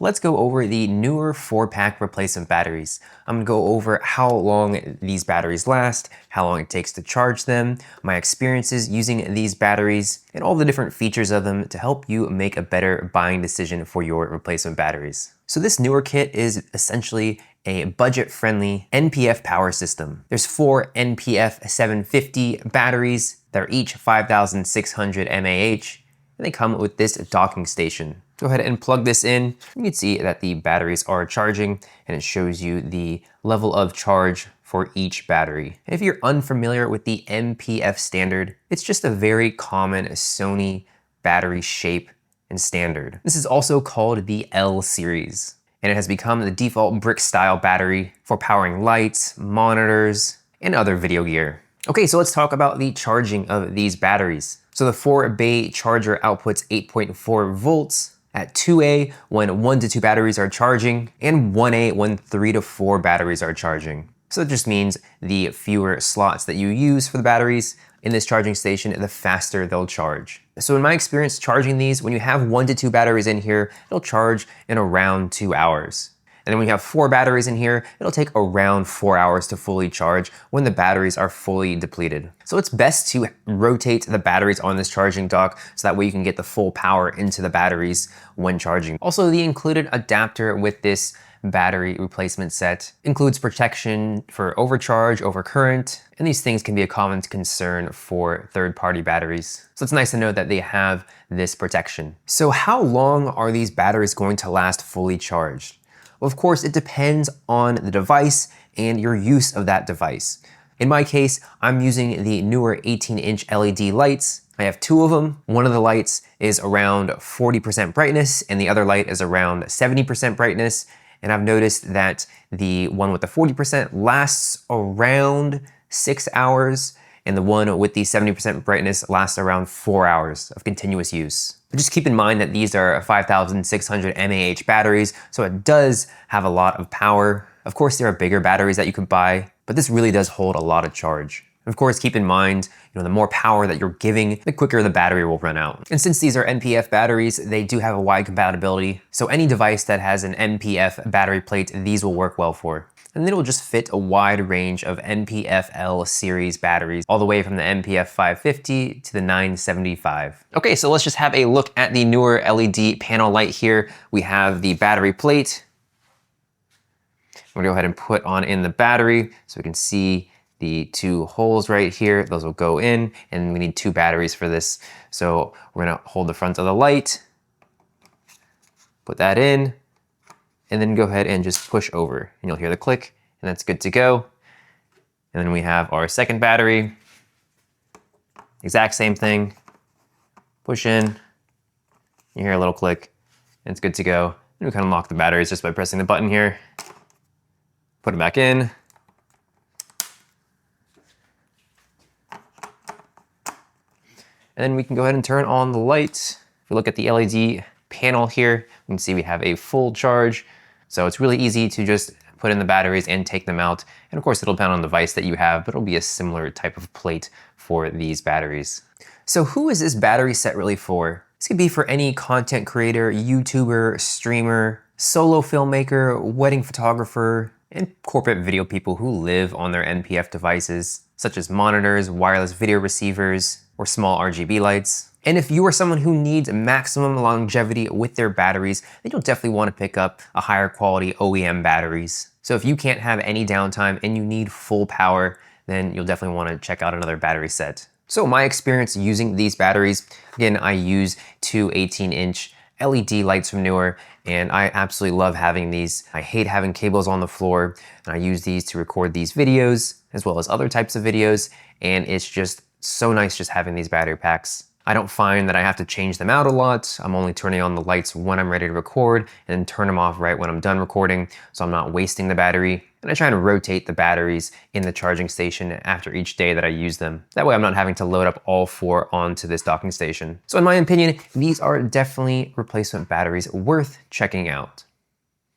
Let's go over the Neewer 4-pack replacement batteries. I'm going to go over how long these batteries last, how long it takes to charge them, my experiences using these batteries, and all the different features of them to help you make a better buying decision for your replacement batteries. So this Neewer kit is essentially a budget-friendly NP-F power system. There's 4 NP-F750 batteries that are each 5,600 mAh, and they come with this docking station. Go ahead and plug this in. You can see that the batteries are charging and it shows you the level of charge for each battery. If you're unfamiliar with the NP-F standard, it's just a very common Sony battery shape and standard. This is also called the L series, and it has become the default brick style battery for powering lights, monitors, and other video gear. Okay, so let's talk about the charging of these batteries. So the 4-bay charger outputs 8.4 volts at 2A when 1 to 2 batteries are charging, and 1A when 3 to 4 batteries are charging. So it just means the fewer slots that you use for the batteries in this charging station, the faster they'll charge. So in my experience charging these, when you have 1 to 2 batteries in here, it'll charge in around 2 hours. And then when you have 4 batteries in here, it'll take around 4 hours to fully charge when the batteries are fully depleted. So it's best to rotate the batteries on this charging dock so that way you can get the full power into the batteries when charging. Also, the included adapter with this battery replacement set includes protection for overcharge, overcurrent, and these things can be a common concern for third-party batteries. So it's nice to know that they have this protection. So how long are these batteries going to last fully charged? Well, of course, it depends on the device and your use of that device. In my case, I'm using the Neewer 18-inch LED lights. I have 2 of them. One of the lights is around 40% brightness and the other light is around 70% brightness. And I've noticed that the one with the 40% lasts around 6 hours and the one with the 70% brightness lasts around 4 hours of continuous use. But just keep in mind that these are 5,600 mAh batteries, so it does have a lot of power. Of course, there are bigger batteries that you can buy, but this really does hold a lot of charge. Of course, keep in mind, the more power that you're giving, the quicker the battery will run out. And since these are NP-F batteries, they do have a wide compatibility. So any device that has an NP-F battery plate, these will work well for. And then it will just fit a wide range of NP-F-L series batteries, all the way from the NP-F550 to the 975. Okay, so let's just have a look at the Neewer LED panel light here. We have the battery plate. I'm gonna go ahead and put on in the battery so we can see the 2 holes right here. Those will go in, and we need 2 batteries for this. So we're gonna hold the front of the light, put that in, and then go ahead and just push over. And you'll hear the click, and that's good to go. And then we have our second battery. Exact same thing. Push in, you hear a little click, and it's good to go. And we can unlock the batteries just by pressing the button here. Put it back in. And then we can go ahead and turn on the light. If we look at the LED panel here, you can see we have a full charge. So it's really easy to just put in the batteries and take them out. And of course, it'll depend on the device that you have, but it'll be a similar type of plate for these batteries. So who is this battery set really for? This could be for any content creator, YouTuber, streamer, solo filmmaker, wedding photographer, and corporate video people who live on their NP-F devices, such as monitors, wireless video receivers, or small RGB lights. And if you are someone who needs maximum longevity with their batteries, then you'll definitely want to pick up a higher quality OEM batteries. So if you can't have any downtime and you need full power, then you'll definitely want to check out another battery set. So my experience using these batteries, again, I use 2 18-inch LED lights from Neewer, and I absolutely love having these. I hate having cables on the floor, and I use these to record these videos as well as other types of videos, and it's just so nice just having these battery packs. I don't find that I have to change them out a lot. I'm only turning on the lights when I'm ready to record and then turn them off right when I'm done recording, so I'm not wasting the battery. And I try to rotate the batteries in the charging station after each day that I use them. That way I'm not having to load up all 4 onto this docking station. So in my opinion, these are definitely replacement batteries worth checking out.